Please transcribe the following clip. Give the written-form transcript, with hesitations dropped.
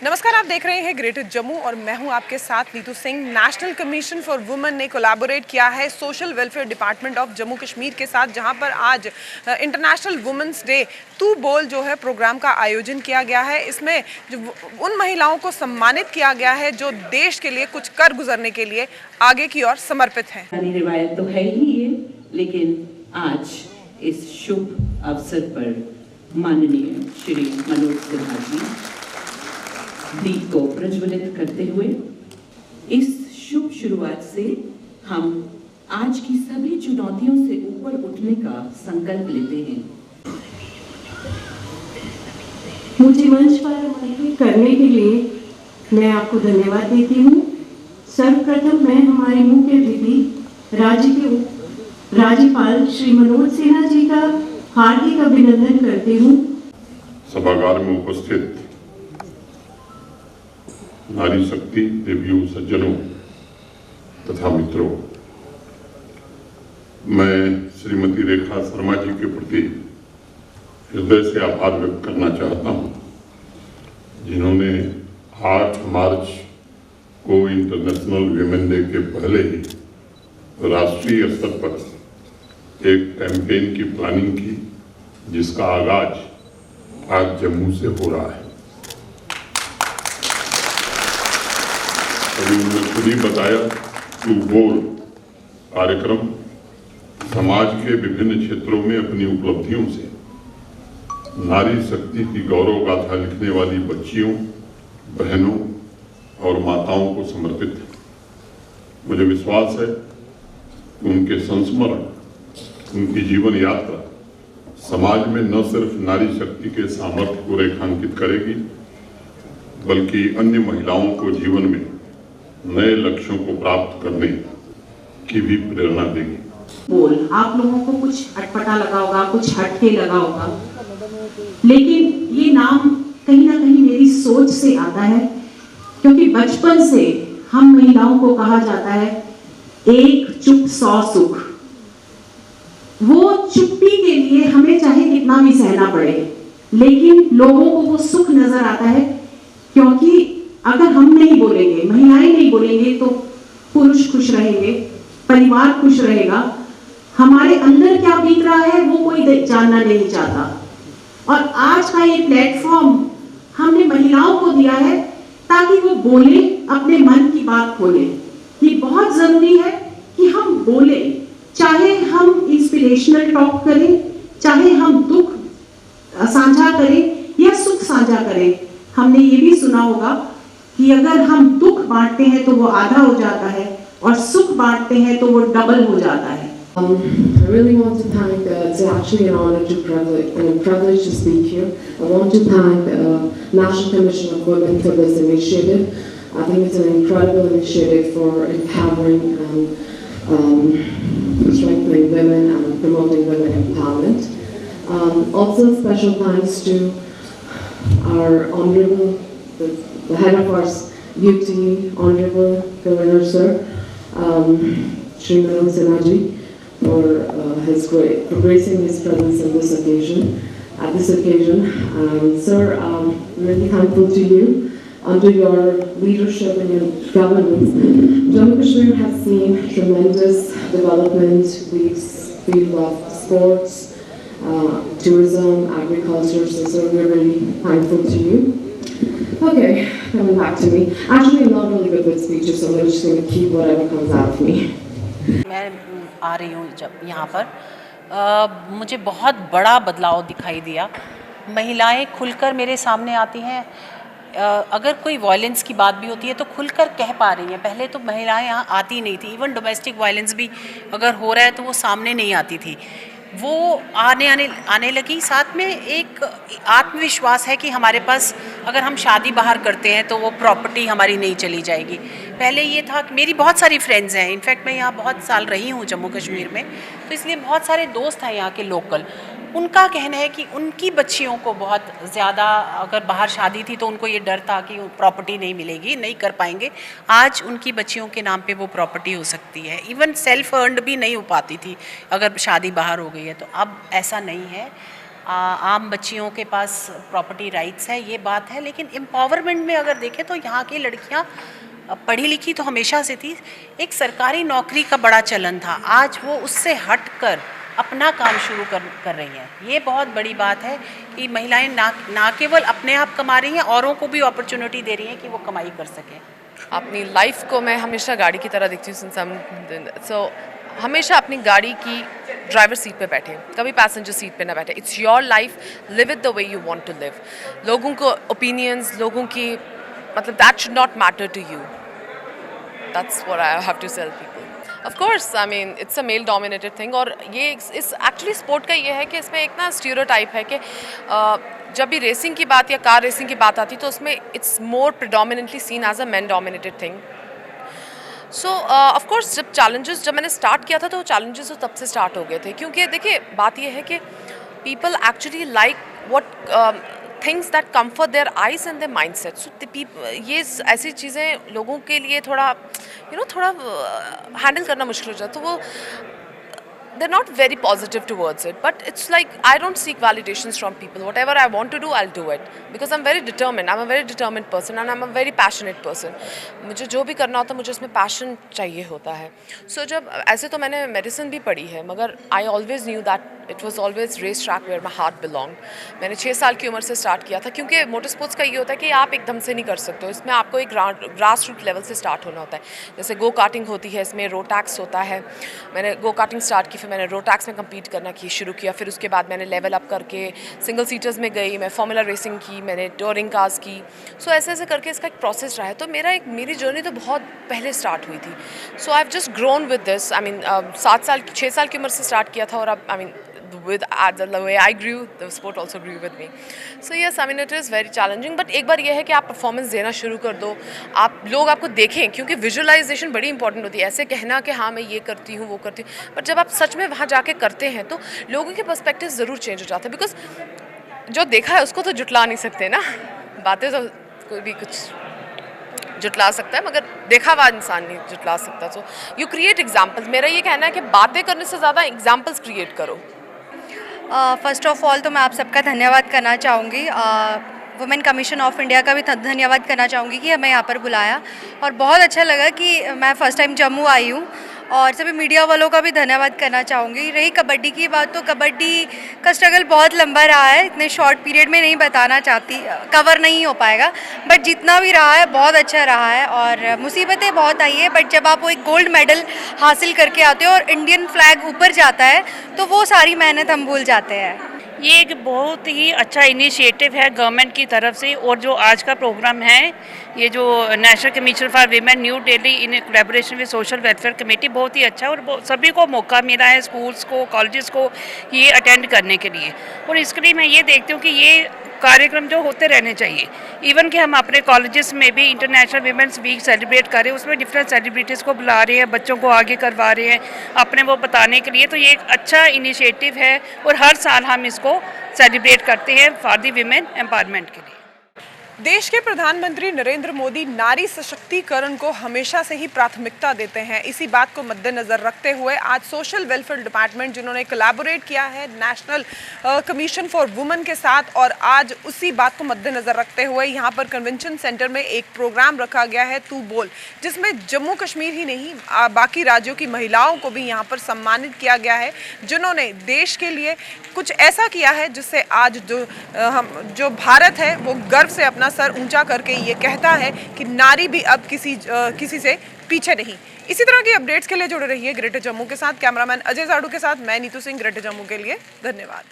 नमस्कार, आप देख रहे हैं ग्रेटर जम्मू और मैं हूं आपके साथ Neetu Singh. National commission for women ने कोलैबोरेट किया है social welfare department of Jammu Kashmir के साथ, जहां पर आज इंटरनेशनल वुमेन्स डे तू बोल जो है प्रोग्राम का आयोजन किया गया है। इसमें उन महिलाओं को सम्मानित किया गया है जो देश के लिए कुछ कर गुजरने के लिए आगे की ओर समर्पित हैं। रिवायत तो है ही है, लेकिन आज इस शुभ अवसर पर माननीय श्री मनोज सिन्हा जी दीप को प्रज्वलित करते हुए इस शुभ शुरुआत से हम आज की सभी चुनौतियों से ऊपर उठने का संकल्प लेते हैं। मुझे मंच पर आमंत्रित करने के लिए मैं आपको धन्यवाद देती हूँ। सर्वप्रथम मैं हमारे मुख्य अतिथि राज्य के राज्यपाल श्री मनोज सिन्हा जी का हार्दिक अभिनंदन करती हूँ। सभागार में उपस्थित नारी शक्ति देवियों, सज्जनों तथा मित्रों, मैं श्रीमती रेखा शर्मा जी के प्रति हृदय से आभार व्यक्त करना चाहता हूं, जिन्होंने 8 मार्च को इंटरनेशनल वीमेन डे के पहले ही राष्ट्रीय स्तर पर एक कैंपेन की प्लानिंग की, जिसका आगाज आज जम्मू से हो रहा है। अभी उन्होंने खुद ही बताया तू बोल कार्यक्रम समाज के विभिन्न क्षेत्रों में अपनी उपलब्धियों से नारी शक्ति की गौरव गाथा लिखने वाली बच्चियों, बहनों और माताओं को समर्पित है। मुझे विश्वास है कि उनके संस्मरण, उनकी जीवन यात्रा समाज में न सिर्फ नारी शक्ति के सामर्थ्य को रेखांकित करेगी, बल्कि अन्य महिलाओं को जीवन में नए लक्ष्यों को प्राप्त करने की भी प्रेरणा देगी। बोल आप लोगों को कुछ अटपटा लगा होगा, कुछ हटके लगा होगा, लेकिन ये नाम कहीं ना कहीं मेरी सोच से आता है, क्योंकि बचपन से हम महिलाओं को कहा जाता है एक चुप 100 सुख। वो चुप्पी के लिए हमें चाहे कितना भी सहना पड़े, लेकिन लोगों को वो सुख नजर आता है, क्योंकि अगर हम नहीं बोलेंगे, महिलाएं नहीं बोलेंगे, तो पुरुष खुश रहेंगे, परिवार खुश रहेगा। हमारे अंदर क्या बीत रहा है वो कोई जानना नहीं चाहता। और आज का ये प्लेटफॉर्म हमने महिलाओं को दिया है ताकि वो बोले, अपने मन की बात खोले। ये बहुत जरूरी है कि हम बोले, चाहे हम इंस्पिरेशनल टॉक करें, चाहे हम दुख साझा करें या सुख साझा करें। हमने ये भी सुना होगा कि अगर हम दुख बांटते हैं तो वो आधा हो जाता है, और सुख बांटते हैं तो वो डबल हो जाता है। I really want to thank, it's actually an honor to privilege to speak here. I want to thank National Commission of Women for this initiative. I think it's an incredible initiative for empowering and strengthening women and promoting women empowerment. Also special thanks to our Honorable, the head of our youth team, Honorable Governor Sir, Shri Manoj Sinha ji, for gracing his presence on this occasion. Sir, I'm really thankful to you. Under your leadership and your governance, Jammu Kashmir has seen tremendous development. We field of sports, tourism, agriculture. So we're really thankful to you. Okay, coming back to me. Actually, I'm not really good with speeches, so I'm just going to keep whatever comes out of me. मैं आ रही हूँ जब यहाँ पर मुझे बहुत बड़ा बदलाव दिखाई दिया। महिलाएं खुलकर मेरे सामने आती हैं। अगर कोई वायलेंस की बात भी होती है तो खुलकर कह पा रही हैं। पहले तो महिलाएं यहाँ आती नहीं थी। इवन डोमेस्टिक वायलेंस भी अगर हो रहा है तो वो सामने नहीं आती थी। वो आने लगी। साथ में एक आत्मविश्वास है कि हमारे पास अगर हम शादी बाहर करते हैं तो वो प्रॉपर्टी हमारी नहीं चली जाएगी। पहले ये था कि मेरी बहुत सारी फ्रेंड्स हैं, इनफैक्ट मैं यहाँ बहुत साल रही हूँ जम्मू कश्मीर में, तो इसलिए बहुत सारे दोस्त हैं यहाँ के लोकल। उनका कहना है कि उनकी बच्चियों को बहुत ज़्यादा, अगर बाहर शादी थी तो उनको ये डर था कि प्रॉपर्टी नहीं मिलेगी, नहीं कर पाएंगे। आज उनकी बच्चियों के नाम पे वो प्रॉपर्टी हो सकती है। इवन सेल्फ अर्नड भी नहीं हो पाती थी अगर शादी बाहर हो गई है, तो अब ऐसा नहीं है। आम बच्चियों के पास प्रॉपर्टी राइट्स है, ये बात है। लेकिन एम्पावरमेंट में अगर देखें तो यहाँ की लड़कियाँ पढ़ी लिखी तो हमेशा से थी, एक सरकारी नौकरी का बड़ा चलन था, आज वो उससे हट कर अपना काम शुरू कर रही हैं। ये बहुत बड़ी बात है कि महिलाएं ना केवल अपने आप कमा रही हैं, औरों को भी अपॉर्चुनिटी दे रही हैं कि वो कमाई कर सकें। अपनी लाइफ को मैं हमेशा गाड़ी की तरह देखती हूँ, सो हमेशा अपनी गाड़ी की ड्राइवर सीट पे बैठे, कभी पैसेंजर सीट पे ना बैठे। It's your life, live it the way you want to live. लोगों को ओपिनियंस, लोगों की मतलब that should not matter to you. That's what I have to tell people. Of course I mean it's a male dominated thing, और ये इस actually sport का ये है कि इसमें एक ना स्टीरियोटाइप है कि जब भी रेसिंग की बात या कार रेसिंग की बात आती तो उसमें it's more predominantly seen as a man dominated thing. So of course जब मैंने स्टार्ट किया था तो चैलेंजेस तो तब से स्टार्ट हो गए थे, क्योंकि देखिए बात यह है कि people actually like what things that comfort their eyes and their mind set. So ये ऐसी चीज़ें लोगों के लिए थोड़ा थोड़ा हैंडल करना मुश्किल हो जाता, तो वो they're not very positive towards it, but it's like I don't seek validations from people. Whatever I want to do, I'll do it because I'm very determined. I'm a very determined person and I'm a very passionate person. मुझे जो भी करना होता है मुझे उसमें passion चाहिए होता है। So जब ऐसे तो मैंने medicine भी पढ़ी है, मगर I always knew that it was always race track where my heart belonged. मैंने 6 साल की उम्र से स्टार्ट किया था, क्योंकि मोटर स्पोर्ट्स का ये होता है कि आप एकदम से नहीं कर सकते हो, इसमें आपको एक ग्रास रूट लेवल से स्टार्ट होना होता है। जैसे गो कार्टिंग होती है, इसमें रोटैक्स होता है। मैंने गो कार्टिंग स्टार्ट की, फिर मैंने रोटैक्स में कम्पीट करना शुरू किया, फिर उसके बाद मैंने लेवल अप करके सिंगल सीटर्स में गई, मैं फॉर्मूला रेसिंग की, मैंने टूरिंग कार्स की। सो ऐसे ऐसे करके इसका एक प्रोसेस रहा है। तो मेरी जर्नी तो बहुत पहले स्टार्ट हुई थी। So I have just grown with this. I mean 6 साल की उम्र से स्टार्ट किया था, और अब I mean with the way I grew, the sport also grew with me. So yes, I mean it is very challenging, but एक बार ये है कि आप परफॉर्मेंस देना शुरू कर दो, लोग आपको देखें, क्योंकि विजुअलाइजेशन बड़ी इंपॉर्टेंट होती है। ऐसे कहना कि हाँ मैं ये करती हूँ वो करती हूँ, बट जब आप सच में वहाँ जाके करते हैं तो लोगों के पर्सपेक्टिव ज़रूर चेंज हो जाते हैं, बिकॉज जो देखा है उसको तो जुटला नहीं सकते ना, बातें तो कोई भी कुछ जुटला सकता है मगर देखा हुआ इंसान नहीं जुटला सकता। So you create examples. मेरा ये कहना है कि बातें करने से ज़्यादा एग्जाम्पल्स क्रिएट करो। फर्स्ट ऑफ ऑल तो मैं आप सबका धन्यवाद करना चाहूँगी, वुमेन कमीशन ऑफ इंडिया का भी धन्यवाद करना चाहूँगी कि हमें यहाँ पर बुलाया, और बहुत अच्छा लगा कि मैं फ़र्स्ट टाइम जम्मू आई हूँ। और सभी मीडिया वालों का भी धन्यवाद करना चाहूँगी। रही कबड्डी की बात, तो कबड्डी का स्ट्रगल बहुत लंबा रहा है, इतने शॉर्ट पीरियड में नहीं बताना चाहती, कवर नहीं हो पाएगा, बट जितना भी रहा है बहुत अच्छा रहा है। और मुसीबतें बहुत आई है, बट जब आप वो एक गोल्ड मेडल हासिल करके आते हो और इंडियन फ्लैग ऊपर जाता है तो वो सारी मेहनत हम भूल जाते हैं। ये एक बहुत ही अच्छा इनिशिएटिव है गवर्नमेंट की तरफ से, और जो आज का प्रोग्राम है, ये जो national commission for women new Delhi in collaboration with social welfare committee, बहुत ही अच्छा है, और सभी को मौका मिला है, स्कूल्स को, कॉलेजेस को ये अटेंड करने के लिए। और इसके लिए मैं ये देखती हूँ कि ये कार्यक्रम जो होते रहने चाहिए, इवन कि हम अपने कॉलेजेस में भी इंटरनेशनल वीमेंस वीक सेलिब्रेट कर रहे हैं, उसमें डिफरेंट सेलिब्रिटीज़ को बुला रहे हैं, बच्चों को आगे करवा रहे हैं अपने वो बताने के लिए। तो ये एक अच्छा इनिशिएटिव है, और हर साल हम इसको सेलिब्रेट करते हैं फॉर द वीमेन एम्पावरमेंट के लिए। देश के प्रधानमंत्री नरेंद्र मोदी नारी सशक्तिकरण को हमेशा से ही प्राथमिकता देते हैं। इसी बात को मद्देनजर रखते हुए आज सोशल वेलफेयर डिपार्टमेंट, जिन्होंने कोलैबोरेट किया है नेशनल कमीशन फॉर वुमेन के साथ, और आज उसी बात को मद्देनजर रखते हुए यहाँ पर कन्वेंशन सेंटर में एक प्रोग्राम रखा गया है, तू बोल, जिसमें जम्मू कश्मीर ही नहीं बाकी राज्यों की महिलाओं को भी यहाँ पर सम्मानित किया गया है, जिन्होंने देश के लिए कुछ ऐसा किया है जिससे आज जो भारत है वो गर्व से अपना सर ऊंचा करके ये कहता है कि नारी भी अब किसी से पीछे नहीं। इसी तरह की अपडेट्स के लिए जुड़े रहिए ग्रेटर जम्मू के साथ। कैमरामैन अजय साड़ू के साथ मैं नीतू सिंह, ग्रेटर जम्मू के लिए धन्यवाद।